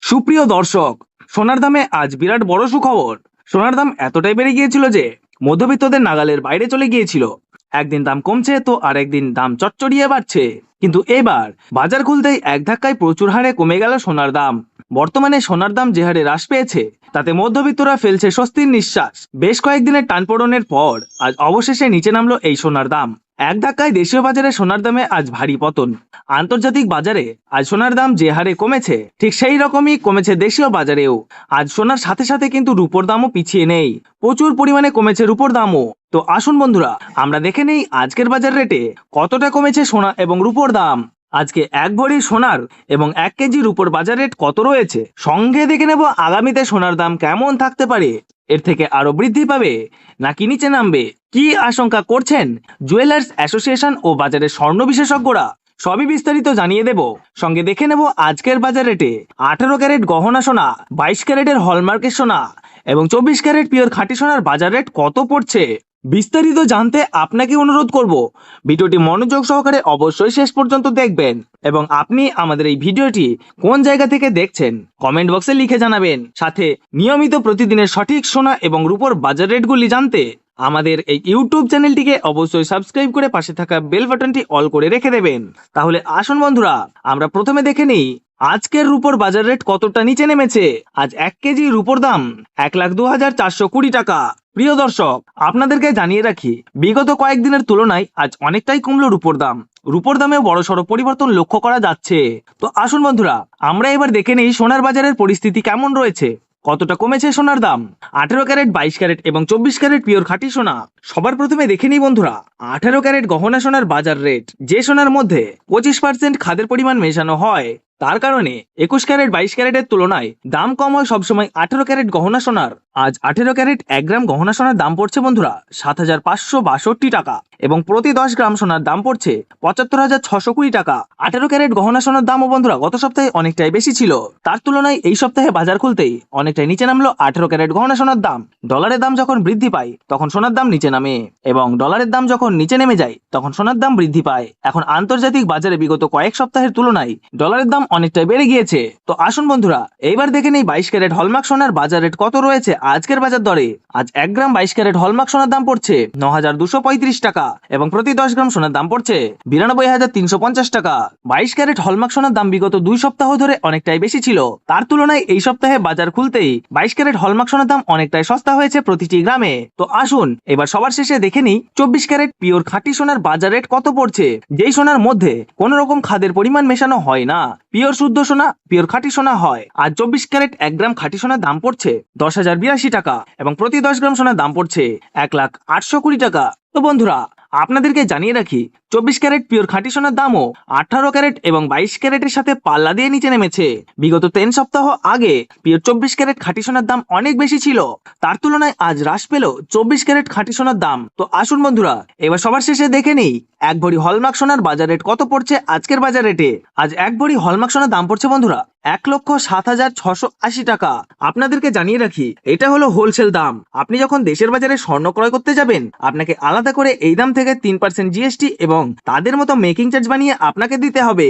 সুপ্রিয় দর্শক, সোনার দামে আজ বিরাট বড় সুখবর। সোনার দাম এতটাই বেড়ে গিয়েছিল যে মধ্যবিত্তদের নাগালের বাইরে চলে গিয়েছিল। একদিন দাম কমছে তো আরেকদিন দাম চচ্চড়িয়ে বাড়ছে। কিন্তু এবার বাজার খুলতেই এক ধাক্কায় প্রচুর হারে কমে গেল সোনার দাম। বর্তমানে সোনার দাম যে হারে হ্রাস পেয়েছে তাতে মধ্যবিত্তরা ফেলছে স্বস্তির নিঃশ্বাস। বেশ কয়েকদিনের টানপোড়েনের পর আজ অবশেষে নিচে নামলো এই সোনার দাম। এক ধাক্কায় দেশীয় বাজারে সোনার দামে আজ ভারী পতন। আন্তর্জাতিক বাজারে আজ সোনার দাম যে হারে কমেছে ঠিক সেই রকমই কমেছে দেশীয় বাজারেও। আজ সোনার সাথে সাথে কিন্তু রূপোর দামও পিছিয়ে নেই, প্রচুর পরিমাণে কমেছে রূপোর দামও। তো আসুন বন্ধুরা, আমরা দেখে নেই আজকের বাজার রেটে কতটা কমেছে সোনা এবং রূপোর দাম। আজকে এক ভরি সোনার এবং 1 কেজি রূপোর বাজার রেট কত রয়েছে, সঙ্গে দেখে নেব আগামীতে সোনার দাম কেমন থাকতে পারে। এর থেকে আরো বৃদ্ধি পাবে নাকি নিচে নামবে, কি আশঙ্কা করছেন জুয়েলার্স অ্যাসোসিয়েশন ও বাজারের স্বর্ণ বিশেষজ্ঞরা, সবই বিস্তারিত জানিয়ে দেব। সঙ্গে দেখে নেব আজকের বাজার রেটে 18 ক্যারেট গহনা সোনা, 22 ক্যারেটের হলমার্কের সোনা এবং 24 ক্যারেট পিওর খাঁটি সোনার বাজার রেট কত পড়ছে। বিস্তারিত জানতে আপনাকে অনুরোধ করব ভিডিওটি মনোযোগ সহকারে অবশ্যই শেষ পর্যন্ত দেখবেন এবং আপনি আমাদের এই ভিডিওটি কোন জায়গা থেকে দেখছেন কমেন্ট বক্সে লিখে জানাবেন। সাথে নিয়মিত প্রতিদিনের সঠিক সোনা এবং রূপোর বাজার রেটগুলি জানতে আমাদের এই ইউটিউব চ্যানেলটিকে অবশ্যই সাবস্ক্রাইব করে পাশে থাকা বেল বাটনটি অল করে রেখে দেবেন। তাহলে আসুন বন্ধুরা, আমরা প্রথমে দেখে নিই আজকের রূপোর বাজার রেট কতটা নিচে নেমেছে। আজ 1 কেজি রূপোর দাম 1,02,420 টাকা। প্রিয় দর্শক, আপনাদেরকে জানিয়ে রাখি বিগত কয়েকদিনের তুলনায় আজ অনেকটাই কমলো রূপোর দাম। রূপোর দামেও বড়সড় পরিবর্তন লক্ষ্য করা যাচ্ছে। তো আসুন বন্ধুরা, আমরা এবার দেখে নিই সোনার বাজারের পরিস্থিতি কেমন রয়েছে, কতটা কমেছে সোনার দাম। 18 ক্যারেট, 22 ক্যারেট এবং 24 ক্যারেট পিওর খাঁটি সোনা। সবার প্রথমে দেখে নিই বন্ধুরা 18 ক্যারেট গহনা সোনার বাজার রেট। যে সোনার মধ্যে 25% খাদের পরিমাণ মেশানো হয়, তার কারণে 21 ক্যারেট 22 ক্যারেটের তুলনায় দাম কম হয় সবসময় 18 ক্যারেট গহনা সোনার। আজ 18 ক্যারেট 1 গ্রাম গহনা সোনার দাম পড়ছে বন্ধুরা 7,562 টাকা এবং প্রতি 10 গ্রাম সোনার দাম পড়ছে 75,620 টাকা। 18 ক্যারেট গহনা সোনার দামও বন্ধুরা গত সপ্তাহে অনেকটাই বেশি ছিল, তার তুলনায় এই সপ্তাহে বাজার খুলতেই অনেকটাই নিচে নামলো 18 ক্যারেট গহনা সোনার দাম। ডলারের দাম যখন বৃদ্ধি পায় তখন সোনার দাম নিচে নামে এবং ডলারের দাম যখন নিচে নেমে যায় তখন সোনার দাম বৃদ্ধি পায়। এখন আন্তর্জাতিক বাজারে বিগত কয়েক সপ্তাহের তুলনায় ডলারের দাম অনেকটাই বেড়ে গিয়েছে। তো আসুন বন্ধুরা, এইবার দেখে নেই 22 ক্যারেট হলমার্ক সোনার বাজার রেট কত রয়েছে আজকের বাজার দরে। আজ 1 গ্রাম 22 ক্যারেট হলমার্ক সোনার দাম পড়ছে 9,235 টাকা এবং প্রতি 10 গ্রাম সোনার দাম পড়ছে 92,350 টাকা। 22 ক্যারেট হলমার্ক সোনার দাম বিগত 2 সপ্তাহ ধরে অনেকটাই বেশি ছিল, তার তুলনায় এই সপ্তাহে বাজার খুলতেই 22 ক্যারেট হলমার্ক সোনার দাম অনেকটাই সস্তা হয়েছে প্রতিটি গ্রামে। তো আসুন এবার সবার শেষে দেখে নিই 24 ক্যারেট পিওর খাঁটি সোনার বাজার রেট কত পড়ছে। যেই সোনার মধ্যে কোন রকম খাদের পরিমাণ মেশানো হয় না, পিওর শুদ্ধ সোনা, পিওর খাঁটি সোনা হয়। আজ 24 ক্যারেট 1 গ্রাম খাঁটি সোনার দাম পড়ছে 10,082 টাকা এবং প্রতি 10 গ্রাম সোনার দাম পড়ছে 1,820 টাকা। তো বন্ধুরা, আপনাদেরকে জানিয়ে রাখি 24 ক্যারেট পিওর খাঁটি সোনার দামও 18 ক্যারেট এবং 22 ক্যারেটের সাথে পাল্লা দিয়ে নিচে নেমেছে। বিগত 3 সপ্তাহ আগে পিওর 24 ক্যারেট খাঁটি সোনার দাম অনেক বেশি ছিল, তার তুলনায় আজ হ্রাস পেল 24 ক্যারেট খাঁটি সোনার দাম। তো আসুন বন্ধুরা, এবার সবার শেষে দেখে নেই 1 ভরি হলমার্ক সোনার বাজার রেট কত পড়ছে আজকের বাজার রেটে। আজ 1 ভরি হলমার্ক সোনার দাম পড়ছে বন্ধুরা 1,07,680 টাকা। আপনাদেরকে জানিয়ে রাখি এটা হলো হোলসেল দাম। আপনি যখন দেশের বাজারে স্বর্ণ ক্রয় করতে যাবেন আপনাকে আলাদা করে এই দাম থেকে 3% জিএসটি এবং তাদের মতো মেকিং চার্জ বানিয়ে আপনাকে দিতে হবে।